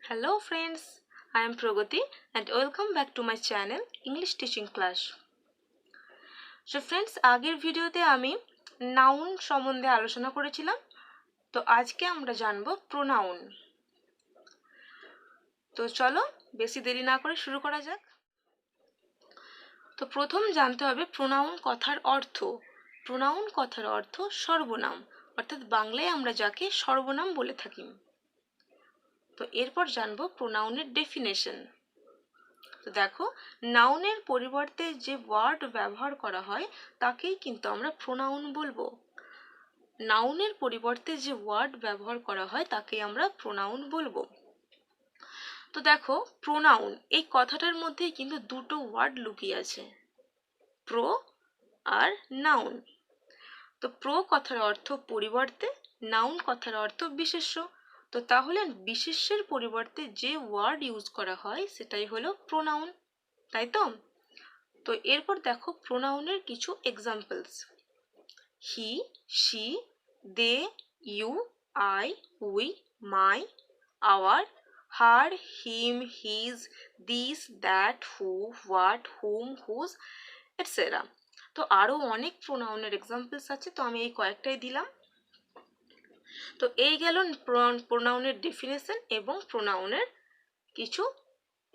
Hello friends, I am Pragati and welcome back to my channel English Teaching Class. So friends, আগের ভিডিওতে আমি noun সম্বন্ধে আলোচনা করেছিলাম। তো আজকে আমরা জানব প্রোনাউন। তো চলো বেশি দেরি না করে শুরু করা যাক। তো প্রথম জানতে হবে প্রোনাউন কথার অর্থ। প্রোনাউন কথার অর্থ সর্বনাম, অর্থাৎ বাংলায় আমরা যাকে সর্বনাম বলে থাকি। তো এরপর জানব প্রোনাউনের ডেফিনেশন। তো দেখো, নাউনের পরিবর্তে যে ওয়ার্ড ব্যবহার করা হয় তাকেই কিন্তু আমরা প্রোনাউন বলবো। নাউনের পরিবর্তে যে ওয়ার্ড ব্যবহার করা হয় তাকেই আমরা প্রোনাউন বলবো। তো দেখো, প্রোনাউন এই কথাটার মধ্যেই কিন্তু দুটো ওয়ার্ড লুকিয়ে আছে, প্রো আর নাউন। তো প্রো কথার অর্থ পরিবর্তে, নাউন কথার অর্থ বিশেষ্য। তো তাহলে বিশেষ্যের পরিবর্তে যে ওয়ার্ড ইউজ করা হয় সেটাই হলো প্রোনাউন, তাই তো? তো এরপর দেখো প্রোনাউনের কিছু examples. He, she, they, you, I, we, my, our, her, him, his, this, that, who, what, whom, whose, etcetera. তো আরও অনেক প্রোনাউনের এক্সাম্পলস আছে, তো আমি এই কয়েকটাই দিলাম। তো এই গেল প্রোনাউনের ডেফিনেশন এবং প্রোনাউনের কিছু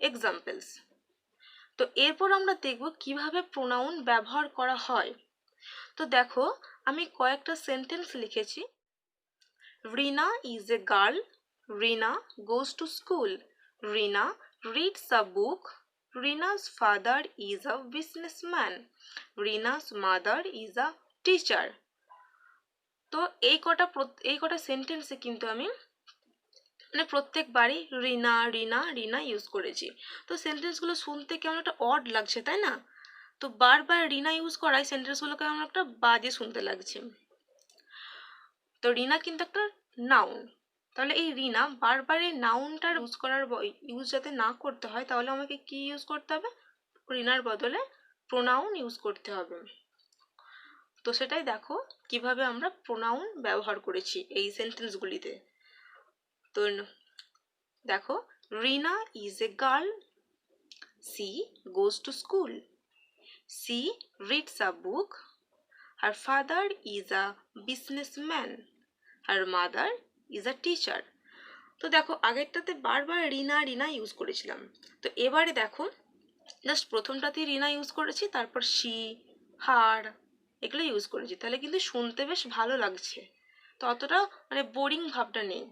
এক্সাম্পলস। তো এরপর আমরা দেখব কিভাবে প্রোনাউন ব্যবহার করা হয়। তো দেখো, আমি কয়েকটা সেন্টেন্স লিখেছি। Rina is a girl, Rina goes to school, Rina reads a book, Rina's father is a businessman, Rina's mother is a teacher. তো এই কটা সেন্টেন্সে কিন্তু আমি প্রত্যেকবারই রিনা রিনা রিনা ইউজ করেছি। তো সেন্টেন্সগুলো শুনতে কেমন একটা অড লাগছে, তাই না? তো বারবার রিনা ইউজ করায় সেন্টেন্সগুলো কেমন একটা বাজে শুনতে লাগছে। তো রিনা কিন্তু একটা নাউন, তাহলে এই রিনা বারবার এই নাউনটার ইউজ যাতে না করতে হয়, তাহলে আমাকে কি ইউজ করতে হবে? রিনার বদলে প্রোনাউন ইউজ করতে হবে। তো সেটাই দেখো কিভাবে আমরা প্রোনাউন ব্যবহার করেছি এই সেন্টেন্সগুলিতে। তো দেখো, Rina is a girl, she goes to school, she reads a book, her father is a businessman, her mother is a teacher. তো দেখো, আগেরটাতে বারবার রিনা রিনা ইউজ করেছিলাম। তো এবারে দেখো, জাস্ট প্রথমটাতেই রিনা ইউজ করেছি, তারপর শি, হার এগুলো ইউজ করেছি, তাহলে কিন্তু শুনতে বেশ ভালো লাগছে। তো অতটা বোরিং ভাবটা নেই।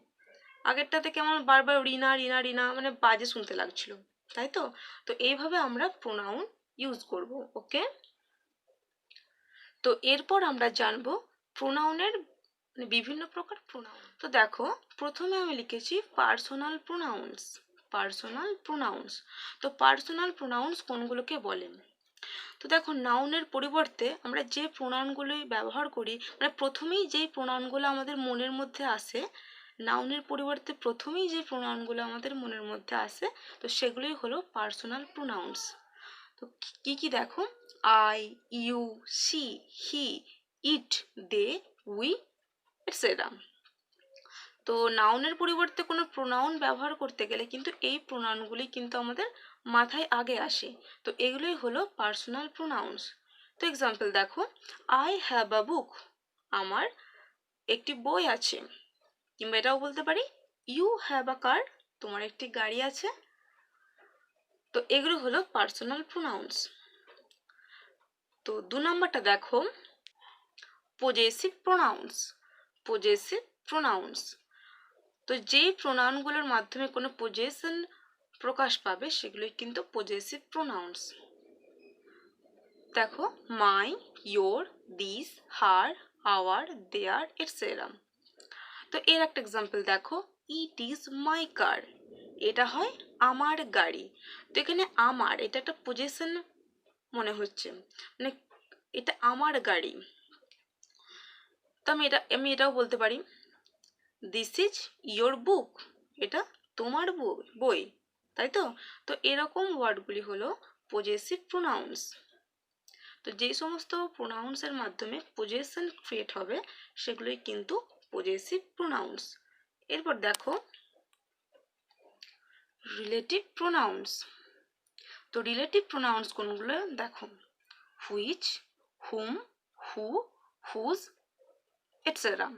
আগেরটাতে কেমন বারবার রিনা রিনা রিনা বাজে শুনতে লাগছিল, তাই তো? তো এইভাবে আমরা প্রোনাউন ইউজ করব। ওকে, তো এরপর আমরা জানবো প্রোনাউনের বিভিন্ন প্রকার প্রোনাউন। তো দেখো, প্রথমে আমি লিখেছি পার্সোনাল প্রোনাউন্স। পার্সোনাল প্রোনাউন্স, তো পার্সোনাল প্রোনাউন্স কোনগুলোকে বলে? তো দেখো, নাউনের পরিবর্তে আমরা যে প্রোনাউনগুলি ব্যবহার করি, প্রথমেই যেই প্রোনাউনগুলো আমাদের মনের মধ্যে আসে, নাউনের পরিবর্তে প্রথমেই যে প্রোনাউনগুলো আমাদের মনের মধ্যে আসে, তো সেগুলোই হলো পার্সোনাল প্রোনাউন্স। তো কি কি দেখো, I, you, she, he, it, they, we, etcetera. তো নাউনের পরিবর্তে কোনো প্রোনাউন ব্যবহার করতে গেলে কিন্তু এই প্রোনাউনগুলি কিন্তু আমাদের মাথায় আগে আসে। তো এগুলোই হলো পার্সোনাল প্রোনাউন্স। তো এক্সাম্পল দেখো, আই হ্যাভ আ বুক, আমার একটি বই আছে। কিংবা এটাও বলতে পারি, ইউ হ্যাভ আ কার, তোমার একটি গাড়ি আছে। তো এগুলো হলো পার্সোনাল প্রোনাউন্স। তো 2 নম্বরটা দেখো, পজেসিভ প্রোনাউন্স। পজেসিভ প্রোনাউন্স, তো যেই প্রোনাউনগুলোর মাধ্যমে কোনো পজেশন প্রকাশ পাবে সেগুলোই কিন্তু পজেসিভ প্রোনাউন্স। দেখো, my, your, this, her, our, their, etcetera. তো এর একটা এক্সাম্পল দেখো, ইট ইজ মাই কার, এটা হয় আমার গাড়ি। তো এখানে আমার, এটা একটা পজেশন মনে হচ্ছে, এটা আমার গাড়ি। তো আমি এটাও বলতে পারি, দিস ইজ ইয়োর বুক, এটা তোমার বই, তাই তো? তো এরকম ওয়ার্ডগুলি হলো পজেসিভ প্রোনাউন্স। তো যেই সমস্ত প্রোনাউন্সের মাধ্যমে পজেশন ক্রিয়েট হবে সেগুলোই কিন্তু পজেসিভ প্রোনাউন্স। এরপর দেখো, রিলেটিভ প্রোনাউন্স। তো রিলেটিভ প্রোনাউন্স কোনগুলো দেখো, which, whom, who, whose, etcetera.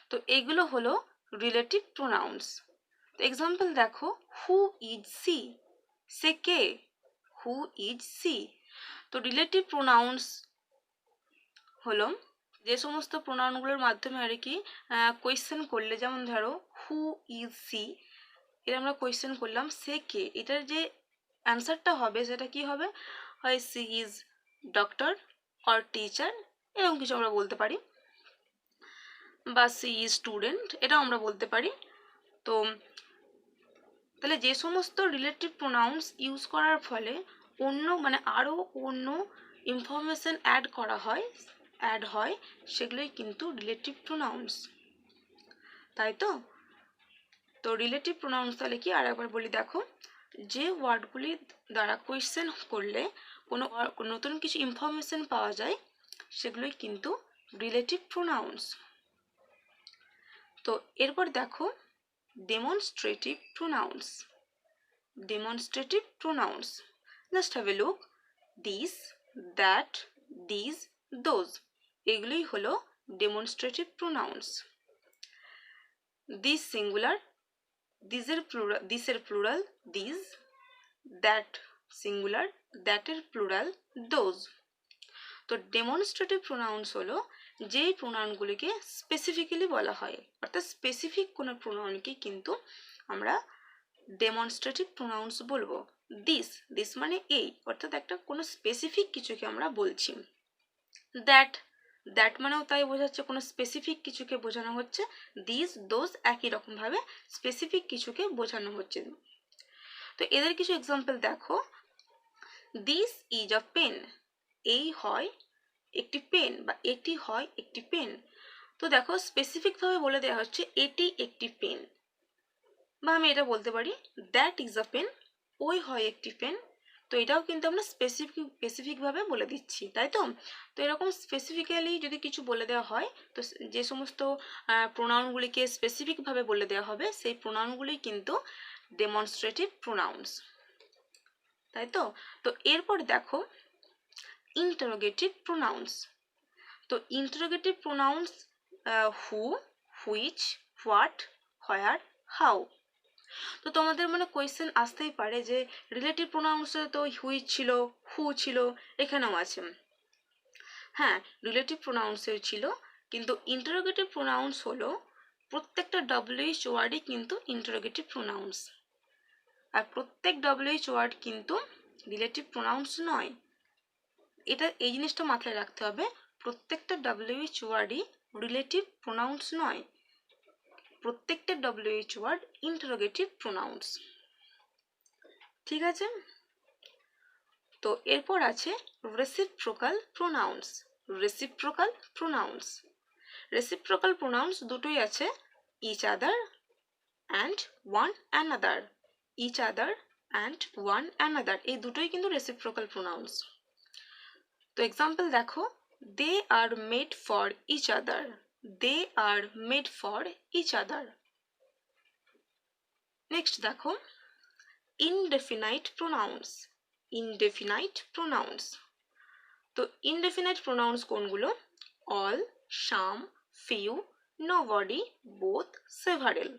তো এইগুলো হলো রিলেটিভ প্রোনাউন্স। তো এক্সাম্পল দেখো, হু ইজ সি, সে কে, হু ইজ সি। তো রিলেটিভ প্রোনাউন্স হলো যে সমস্ত প্রোনাউনগুলোর মাধ্যমে আর কি কোয়েশ্চেন করলে, যেমন ধরো হু ইজ সি, এটা আমরা কোয়েশ্চেন করলাম সে কে, এটার যে অ্যান্সারটা হবে সেটা কি হবে, হয় she is doctor or teacher, এরকম কিছু আমরা বলতে পারি, বা সি ইজ স্টুডেন্ট, এটাও আমরা বলতে পারি। তো তাহলে যে সমস্ত রিলেটিভ প্রোনাউন্স ইউজ করার ফলে অন্য মানে আরও অন্য ইনফরমেশন অ্যাড হয় সেগুলোই কিন্তু রিলেটিভ প্রোনাউন্স, তাই তো। তো রিলেটিভ প্রোনাউন্স তাহলে কি, আর একবার বলি দেখো, যে ওয়ার্ডগুলি দ্বারা কোয়েশ্চেন করলে কোনো নতুন কিছু ইনফরমেশন পাওয়া যায় সেগুলোই কিন্তু রিলেটিভ প্রোনাউন্স। তো এরপর দেখো demonstrative pronouns. Demonstrative pronouns, just have a look, this, that, these, those, এগুলোই হলো ডেমনস্ট্রেটিভ প্রোনাউন্স। দিস সিঙ্গুলার, দিসের প্লুরাল দিজ, দ্যাট সিঙ্গুলার, দ্যাটের প্লুরাল দোজ। তো ডেমনস্ট্রেটিভ প্রোনাউন্স হলো যেই প্রোনাউনগুলিকে স্পেসিফিক্যালি বলা হয়, অর্থাৎ স্পেসিফিক কোনো প্রোনাউনকে কিন্তু আমরা ডেমনস্ট্রেটিভ প্রোনাউন্স বলবো। দিস মানে এই, অর্থাৎ একটা কোনো স্পেসিফিক কিছুকে আমরা বলছি। দ্যাট মানেও তাই বোঝাচ্ছে কোনো স্পেসিফিক কিছুকে বোঝানো হচ্ছে। দিস, দোজ একই রকমভাবে স্পেসিফিক কিছুকে বোঝানো হচ্ছে। তো এদের কিছু এক্সাম্পল দেখো, দিস ইজ আ পেন, এই হয় একটি পেন, বা এটি হয় একটি পেন। তো দেখো স্পেসিফিকভাবে বলে দেওয়া হচ্ছে এটি একটি পেন, বা আমি এটা বলতে পারি দ্যাট ইজ আ পেন, ওই হয় একটি পেন। তো এটাও কিন্তু আমরা স্পেসিফিকভাবে বলে দিচ্ছি, তাই তো। তো এরকম স্পেসিফিক্যালি যদি কিছু বলে দেওয়া হয়, তো যে সমস্ত প্রোনাউনগুলিকে স্পেসিফিকভাবে বলে দেওয়া হবে সেই প্রোনাউনগুলি কিন্তু ডেমনস্ট্রেটিভ প্রোনাউন্স, তাই তো। তো এরপর দেখো ইন্টারোগেটিভ প্রোনাউন্স। তো interrogative pronouns who, which, what, where, how. তো তোমাদের মানে কোয়েশ্চেন আসতেই পারে যে রিলেটিভ প্রোনাউন্সে তো হুইচ ছিল, হু ছিল, এখানেও আছে। হ্যাঁ, রিলেটিভ প্রোনাউন্সের ছিল, কিন্তু ইন্টারোগেটিভ প্রোনাউন্স হলো প্রত্যেকটা ডব্লিউএইচ ওয়ার্ডই কিন্তু ইন্টারোগেটিভ প্রোনাউন্স, আর প্রত্যেক ডব্লিউএইচ ওয়ার্ড কিন্তু রিলেটিভ প্রোনাউন্স নয়। এই জিনিসটা মাথায় রাখতে হবে, প্রত্যেকটা ডব্লিউএইচ ওয়ার্ডই রিলেটিভ প্রোনাউন্স নয়, প্রত্যেকটা ডব্লিউএইচ ওয়ার্ড ইন্টারোগেটিভ প্রোনাউন্স, ঠিক আছে। তো এরপর আছে reciprocal pronouns. Reciprocal pronouns, reciprocal pronouns দুটোই আছে, each other and one another. Each other and one another, এই দুটোই কিন্তু রেসিপ্রোকাল প্রোনাউন্স। তো এক্সাম্পল দেখো, they are made for each other, they are made for each other. Next দেখো indefinite pronouns. Indefinite pronouns, তো indefinite pronouns কোনগুলো, all, some, few, nobody, both, several.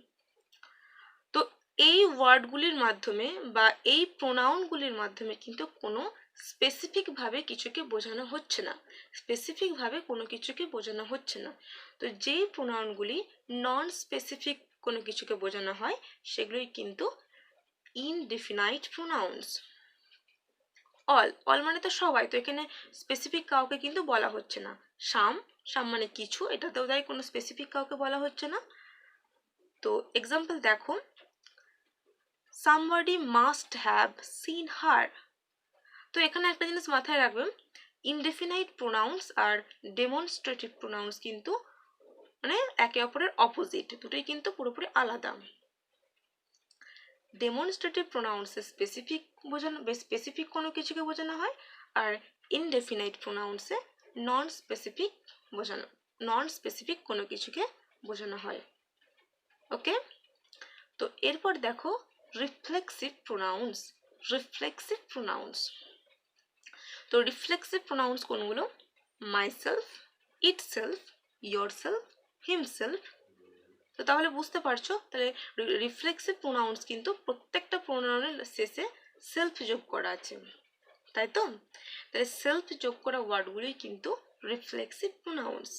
তো এই ওয়ার্ডগুলির মাধ্যমে বা এই প্রোনাউনগুলির মাধ্যমে কিন্তু কোনো স্পেসিফিকভাবে কিছুকে বোঝানো হচ্ছে না, স্পেসিফিকভাবে কোনো কিছুকে বোঝানো হচ্ছে না। তো যেই প্রোনাউনগুলি নন স্পেসিফিক কোনো কিছুকে বোঝানো হয় সেগুলোই কিন্তু ইনডেফিনাইট প্রোনাউন্স। অল মানে তো সবাই, তো এখানে স্পেসিফিক কাউকে কিন্তু বলা হচ্ছে না। সাম মানে কিছু, এটাতেও তাই কোনো স্পেসিফিক কাউকে বলা হচ্ছে না। তো এক্সাম্পল দেখো, somebody must have seen her। তো এখানে একটা জিনিস মাথায় রাখবেন, indefinite pronouns are demonstrative pronouns কিন্তু মানে একে অপরের অপোজিট, দুটোই কিন্তু পুরোপুরি আলাদা। ডেমনস্ট্রেটিভ প্রোনাউন্সে স্পেসিফিক কোনো কিছুকে বোঝানো হয়, আর ইনডেফিনাইট প্রোনাউন্সে নন স্পেসিফিক কোনো কিছুকে বোঝানো হয়। ওকে, তো এরপর দেখো রিফ্লেক্সিভ প্রোনাউন্স। রিফ্লেক্সিভ প্রোনাউন্স, তো রিফ্লেক্সিভ প্রোনাউন্স কোনগুলো? Myself, itself, yourself, himself. তো তাহলে বুঝতে পারছো, তাহলে রিফ্লেক্সিভ প্রোনাউন্স কিন্তু প্রত্যেকটা প্রোনাউনের শেষে সেলফ যোগ করা আছে, তাই তো? তাহলে সেলফ যোগ করা ওয়ার্ডগুলোই কিন্তু রিফ্লেক্সিভ প্রোনাউন্স।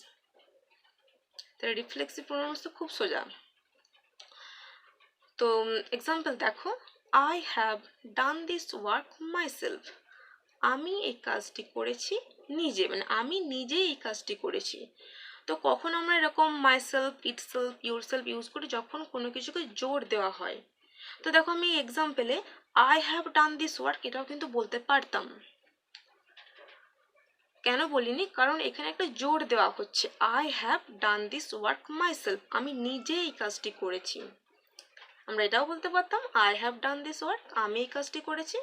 তাহলে রিফ্লেক্সিভ প্রোনাউন্স তো খুব সোজা। তো এক্সাম্পল দেখো, I have done this work myself. আমি এই কাজটি করেছি নিজে, মানে আমি নিজেই এই কাজটি করেছি। তো কখন আমরা এরকম মাইসেলফ, ইটসেলফ, ইয়োরসেলফ ইউজ করি? যখন কোনো কিছুকে জোর দেওয়া হয়। তো দেখো আমি এক্সাম্পলে I have done this work এটাও কিন্তু বলতে পারতাম, কেন বলিনি? কারণ এখানে একটা জোর দেওয়া হচ্ছে, I have done this work myself, আমি নিজে এই কাজটি করেছি। আমরা এটাও বলতে পারতাম I have done this work, আমি এই কাজটি করেছি।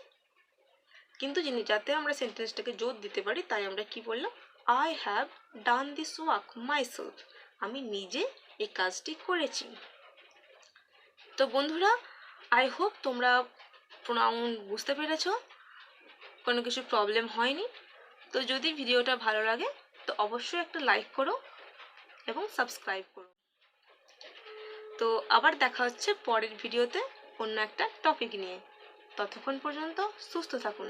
কিন্তু যাতে আমরা সেন্টেন্সটাকে জোর দিতে পারি তাই আমরা কি বললাম, I have done this work myself, আমি নিজে এই কাজটি করেছি। তো বন্ধুরা, আই হোপ তোমরা প্রোনাউন বুঝতে পেরেছ, কোনো কিছু প্রবলেম হয়নি। তো যদি ভিডিওটা ভালো লাগে তো অবশ্যই একটা লাইক করো এবং সাবস্ক্রাইব করো। তো আবার দেখা হচ্ছে পরের ভিডিওতে অন্য একটা টপিক নিয়ে। ততক্ষণ পর্যন্ত সুস্থ থাকুন।